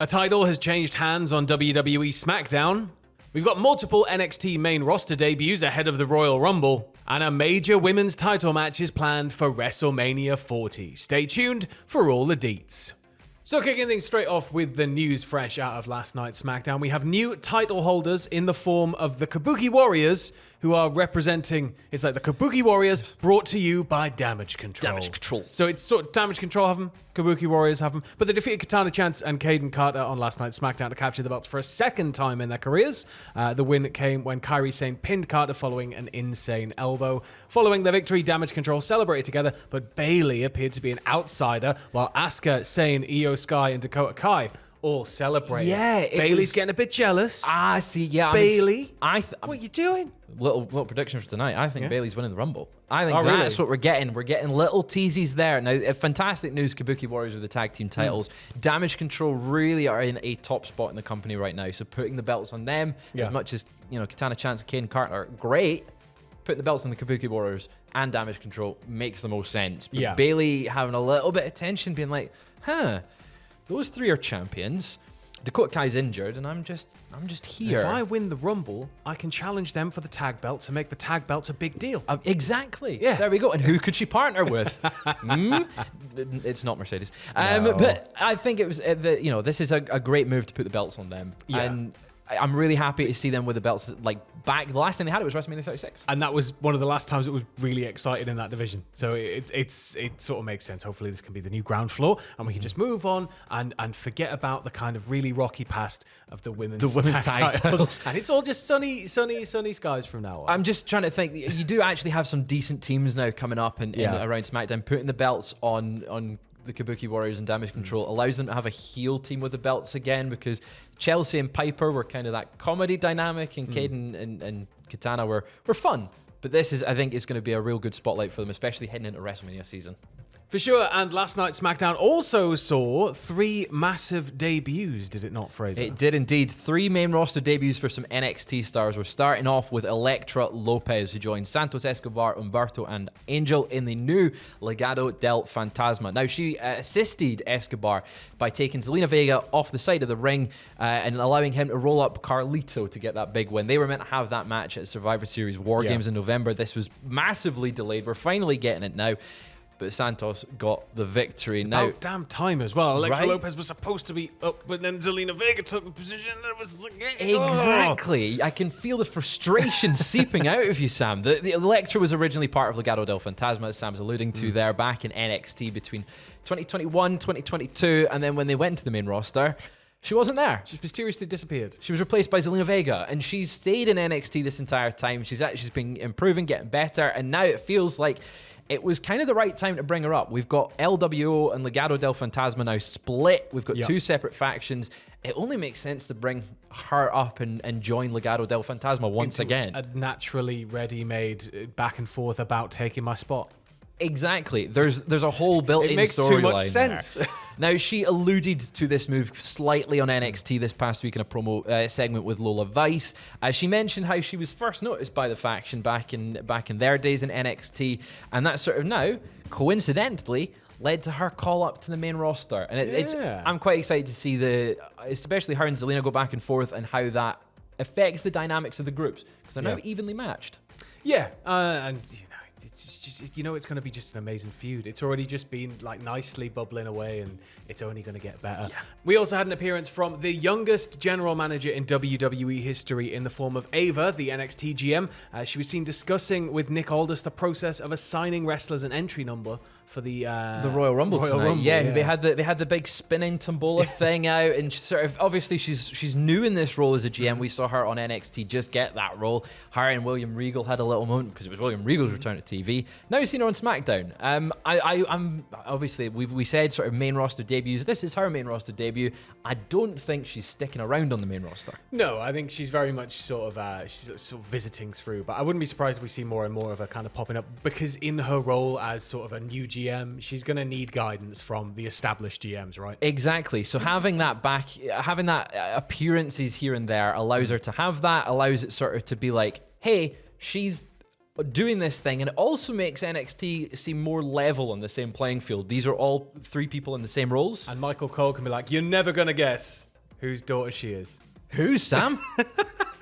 A title has changed hands on WWE SmackDown. We've got multiple NXT main roster debuts ahead of the Royal Rumble. And a major women's title match is planned for WrestleMania 40. Stay tuned for all the deets. So kicking things straight off with the news fresh out of last night's SmackDown, we have new title holders in the form of the Kabuki Warriors, who are representing, it's like the Kabuki Warriors brought to you by Damage Control. Damage Control. So it's sort of Damage Control have them, Kabuki Warriors have them, but they defeated Katana Chance and Caden Carter on last night's SmackDown to capture the belts for a second time in their careers. The win came when Kairi Sane pinned Carter following an insane elbow. Following their victory, Damage Control celebrated together, but Bayley appeared to be an outsider, while Asuka, Sane, Io Sky, and Dakota Kai all celebrated. Yeah, Bayley's getting a bit jealous. See, yeah. Bayley, what are you doing? Little prediction for tonight. I think Bayley's winning the Rumble. I think really? that's what we're getting. We're getting little teases there. Now, fantastic news, Kabuki Warriors with the tag team titles. Damage Control really are in a top spot in the company right now. So putting the belts on them, as much as, Katana Chance and Kane Carter are great, putting the belts on the Kabuki Warriors and Damage Control makes the most sense. But Bayley having a little bit of tension, being like, those three are champions. Dakota Kai's injured, and I'm just here. If I win the Rumble, I can challenge them for the tag belt to make the tag belts a big deal. Exactly. Yeah. There we go. And who could she partner with? It's not Mercedes. No. But I think it was, this is a great move to put the belts on them. Yeah. And I'm really happy to see them with the belts back. The last time they had it was WrestleMania 36. And that was one of the last times it was really excited in that division. So it sort of makes sense. Hopefully this can be the new ground floor and we can just move on and forget about the kind of really rocky past of the women's tag titles. And it's all just sunny skies from now on. I'm just trying to think. You do actually have some decent teams now coming up in around SmackDown. Putting the belts on the Kabuki Warriors and Damage Control allows them to have a heel team with the belts again, because Chelsea and Piper were kind of that comedy dynamic, and Caden and Katana were fun. But this is, I think, it's going to be a real good spotlight for them, especially heading into WrestleMania season. For sure, and last night's SmackDown also saw 3 massive debuts, did it not, Fraser? It did indeed. 3 main roster debuts for some NXT stars. We're starting off with Elektra Lopez, who joined Santos Escobar, Humberto, and Angel in the new Legado del Fantasma. Now, she assisted Escobar by taking Zelina Vega off the side of the ring and allowing him to roll up Carlito to get that big win. They were meant to have that match at Survivor Series War Games in November. This was massively delayed. We're finally getting it now. But Santos got the victory. Now, damn time as well. Elektra Lopez was supposed to be up, but then Zelina Vega took the position. And it was like, exactly. I can feel the frustration seeping out of you, Sam. The Elektra was originally part of Legado del Fantasma, as Sam's alluding to there, back in NXT between 2021, 2022, and then when they went to the main roster, she wasn't there. She mysteriously disappeared. She was replaced by Zelina Vega, and she's stayed in NXT this entire time. She's been improving, getting better, and now it feels like it was kind of the right time to bring her up. We've got LWO and Legado del Fantasma now split. We've got 2 separate factions. It only makes sense to bring her up and join Legado del Fantasma once again. A naturally ready-made back and forth about taking my spot. Exactly. There's a whole built-in storyline. It makes too much sense. Now, she alluded to this move slightly on NXT this past week in a promo segment with Lola Vice. She mentioned how she was first noticed by the faction back in their days in NXT, and that sort of now, coincidentally, led to her call up to the main roster. And I'm quite excited to see especially her and Zelina go back and forth, and how that affects the dynamics of the groups, because they're now evenly matched. Yeah, and it's just, it's going to be just an amazing feud. It's already just been like nicely bubbling away, and it's only going to get better. Yeah. We also had an appearance from the youngest general manager in WWE history in the form of Ava, the NXT GM. She was seen discussing with Nick Aldis the process of assigning wrestlers an entry number for the Royal Rumble tonight. Yeah, they had the big spinning tombola thing out, and sort of obviously she's new in this role as a GM. We saw her on NXT just get that role. Her and William Regal had a little moment because it was William Regal's return to TV. Now you've seen her on SmackDown. I'm obviously we said sort of main roster debuts. This is her main roster debut. I don't think she's sticking around on the main roster. No, I think she's very much sort of visiting through. But I wouldn't be surprised if we see more and more of her kind of popping up, because in her role as sort of a new GM, she's going to need guidance from the established GMs, right? Exactly. So having that appearances here and there allows her to have that, allows it sort of to be like, hey, she's doing this thing, and it also makes NXT seem more level on the same playing field. These are all 3 people in the same roles. And Michael Cole can be like, you're never going to guess whose daughter she is. Who's Sam?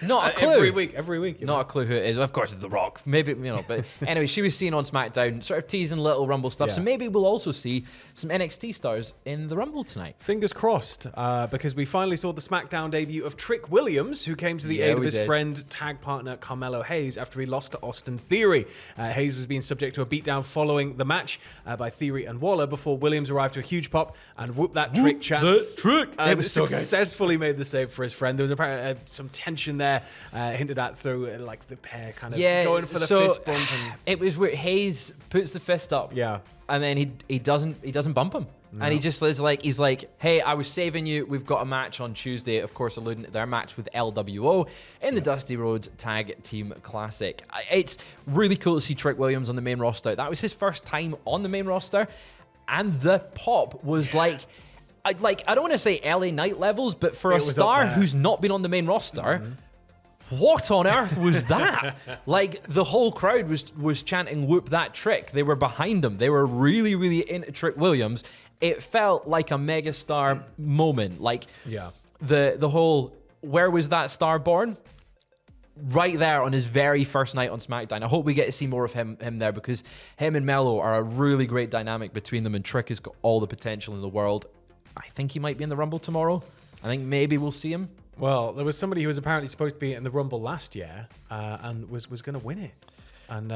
Not a clue. Every week. Not a clue who it is. Of course, it's The Rock. Maybe, but anyway, she was seen on SmackDown, sort of teasing little Rumble stuff. Yeah. So maybe we'll also see some NXT stars in the Rumble tonight. Fingers crossed, because we finally saw the SmackDown debut of Trick Williams, who came to the aid of his friend, tag partner Carmelo Hayes after he lost to Austin Theory. Hayes was being subject to a beatdown following the match by Theory and Waller before Williams arrived to a huge pop and whoop that trick chance. It was so good. Successfully made the save for his friend. There was apparently some tension there, hinted at through like the pair kind of going for the fist bump. And it was where Hayes puts the fist up, and then he doesn't bump him, and he just is like, he's like, hey, I was saving you. We've got a match on Tuesday, of course, alluding to their match with LWO in the Dusty Rhodes Tag Team Classic. It's really cool to see Trick Williams on the main roster. That was his first time on the main roster, and the pop was like. I don't want to say LA Knight levels, but for a star who's not been on the main roster, what on earth was that? Like, the whole crowd was chanting "whoop that trick." They were behind him. They were really, really into Trick Williams. It felt like a megastar moment. Like, the whole "where was that star born?" right there on his very first night on SmackDown. I hope we get to see more of him there, because him and Mello are a really great dynamic between them, and Trick has got all the potential in the world. I think he might be in the Rumble tomorrow. I think maybe we'll see him. Well, there was somebody who was apparently supposed to be in the Rumble last year and was going to win it. And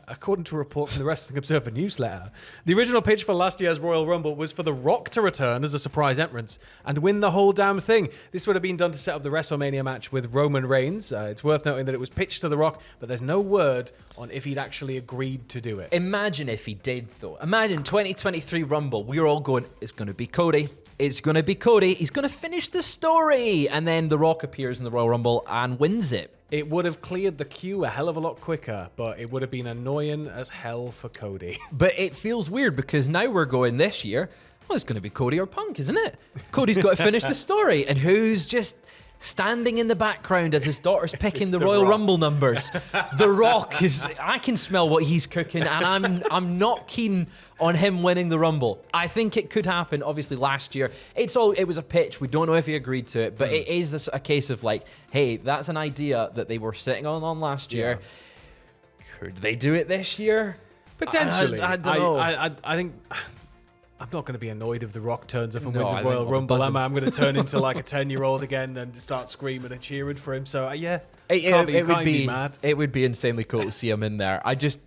according to a report from the Wrestling Observer newsletter, the original pitch for last year's Royal Rumble was for The Rock to return as a surprise entrance and win the whole damn thing. This would have been done to set up the WrestleMania match with Roman Reigns. It's worth noting that it was pitched to The Rock, but there's no word on if he'd actually agreed to do it. Imagine if he did, though. Imagine 2023 Rumble. We're all going, it's going to be Cody. It's going to be Cody. He's going to finish the story. And then The Rock appears in the Royal Rumble and wins it. It would have cleared the queue a hell of a lot quicker, but it would have been annoying as hell for Cody. But it feels weird because now we're going this year, well, it's going to be Cody or Punk, isn't it? Cody's got to finish the story. And who's just standing in the background as his daughter's picking the Royal Rumble numbers? The Rock is, I can smell what he's cooking, and I'm not keen on him winning the Rumble. I think it could happen. Obviously, last year, it was a pitch. We don't know if he agreed to it, but it is a case of like, hey, that's an idea that they were sitting on last year. Could they do it this year? Potentially. I don't know. I think I'm not going to be annoyed if The Rock turns up and wins a Royal Rumble. I'm going to turn into like a 10-year-old again and start screaming and cheering for him. So it would be mad. It would be insanely cool to see him in there. I just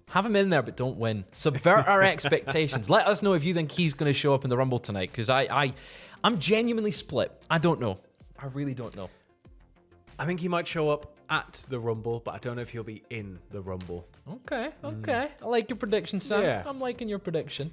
have him in there, but don't win. Subvert our expectations. Let us know if you think he's going to show up in the Rumble tonight, because I'm genuinely split. I don't know. I really don't know. I think he might show up at the Rumble, but I don't know if he'll be in the Rumble. Okay. I like your prediction, Sam. Yeah. I'm liking your prediction.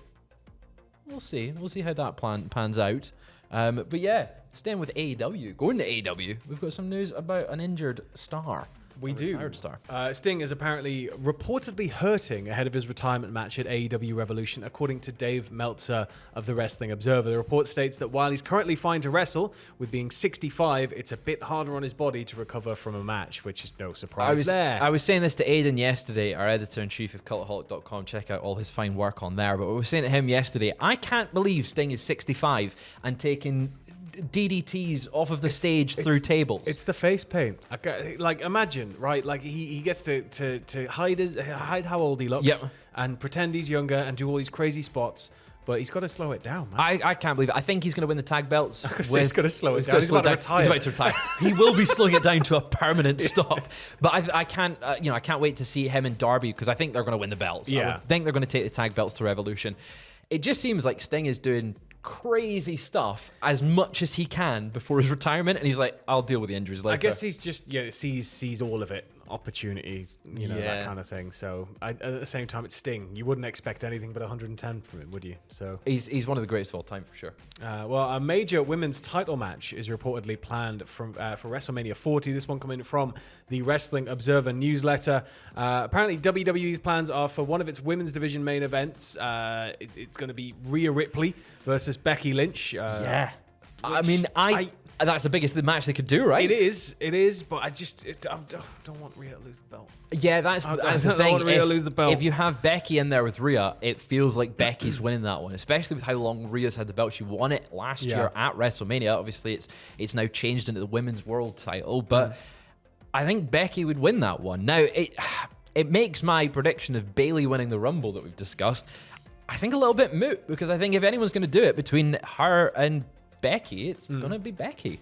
We'll see. We'll see how that pans out. But yeah, staying with AEW, going to AEW, we've got some news about an injured star. We do. Retired star. Sting is apparently reportedly hurting ahead of his retirement match at AEW Revolution, according to Dave Meltzer of the Wrestling Observer. The report states that while he's currently fine to wrestle, with being 65, it's a bit harder on his body to recover from a match, which is no surprise there. I was saying this to Aidan yesterday, our editor-in-chief of Cultaholic.com. Check out all his fine work on there. But we were saying to him yesterday, I can't believe Sting is 65 and taking DDTs off of the stage through tables. It's the face paint. Like, imagine, right? Like, he gets to hide how old he looks and pretend he's younger and do all these crazy spots. But he's got to slow it down, man. I can't believe it. I think he's going to win the tag belts. He's got to slow it down. He's about to retire. He's about to retire. He will be slowing it down to a permanent stop. But I can't, I can't wait to see him and Darby, because I think they're going to win the belts. Yeah. I think they're going to take the tag belts to Revolution. It just seems like Sting is doing crazy stuff as much as he can before his retirement, and he's like, I'll deal with the injuries later. I guess he's just sees all of it, opportunities, that kind of thing. So at the same time, it's Sting. You wouldn't expect anything but 110 from him, would you? So he's one of the greatest of all time for sure. Well, a major women's title match is reportedly planned for WrestleMania 40. This one coming from the Wrestling Observer newsletter. Apparently, WWE's plans are for one of its women's division main events. It's going to be Rhea Ripley versus Becky Lynch. I mean, That's the biggest match they could do, right? It is, but I don't want Rhea to lose the belt. Yeah, that's the I thing. don't want Rhea to lose the belt. If you have Becky in there with Rhea, it feels like Becky's winning that one, especially with how long Rhea's had the belt. She won it last year at WrestleMania. Obviously, it's now changed into the Women's World title, but I think Becky would win that one. Now, it makes my prediction of Bayley winning the Rumble that we've discussed, I think, a little bit moot, because I think if anyone's going to do it between her and Becky, it's going to be Becky.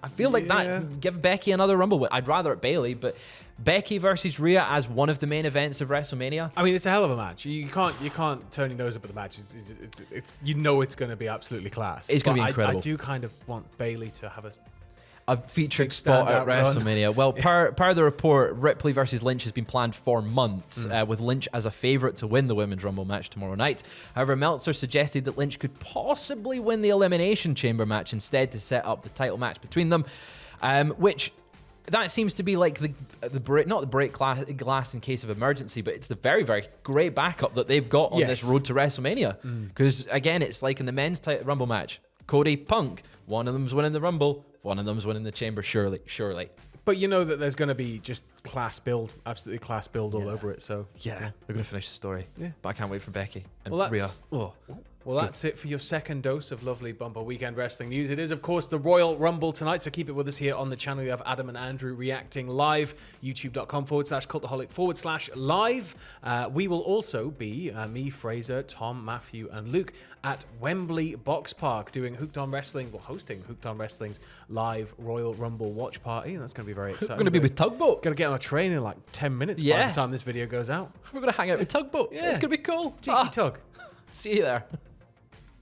I feel like that, give Becky another Rumble win. I'd rather it Bayley, but Becky versus Rhea as one of the main events of WrestleMania. I mean, it's a hell of a match. You can't turn your nose up at the match. It's it's going to be absolutely class. It's going to be incredible. I do kind of want Bayley to have a featured spot at WrestleMania. Well, per the report, Ripley versus Lynch has been planned for months, with Lynch as a favourite to win the Women's Rumble match tomorrow night. However, Meltzer suggested that Lynch could possibly win the Elimination Chamber match instead to set up the title match between them, which that seems to be like not the break glass in case of emergency, but it's the very, very great backup that they've got on this road to WrestleMania. Because again, it's like in the men's Rumble match, Cody, Punk, one of them's winning the Rumble, one of them's winning the Chamber, surely. But you know that there's going to be just absolutely class build all over it. So yeah, they're going to finish the story. Yeah, but I can't wait for Becky and Rhea. Well, that's it for your second dose of lovely bumper weekend wrestling news. It is, of course, the Royal Rumble tonight, so keep it with us here on the channel. You have Adam and Andrew reacting live, youtube.com/cultaholic/live. We will also be, me, Fraser, Tom, Matthew, and Luke, at Wembley Box Park doing hosting Hooked on Wrestling's live Royal Rumble watch party. And that's going to be very exciting. We're going to be with Tugboat. Going to get on a train in like 10 minutes by the time this video goes out. We're going to hang out with Tugboat. Yeah. It's going to be cool. Cheeky Tug. See you there.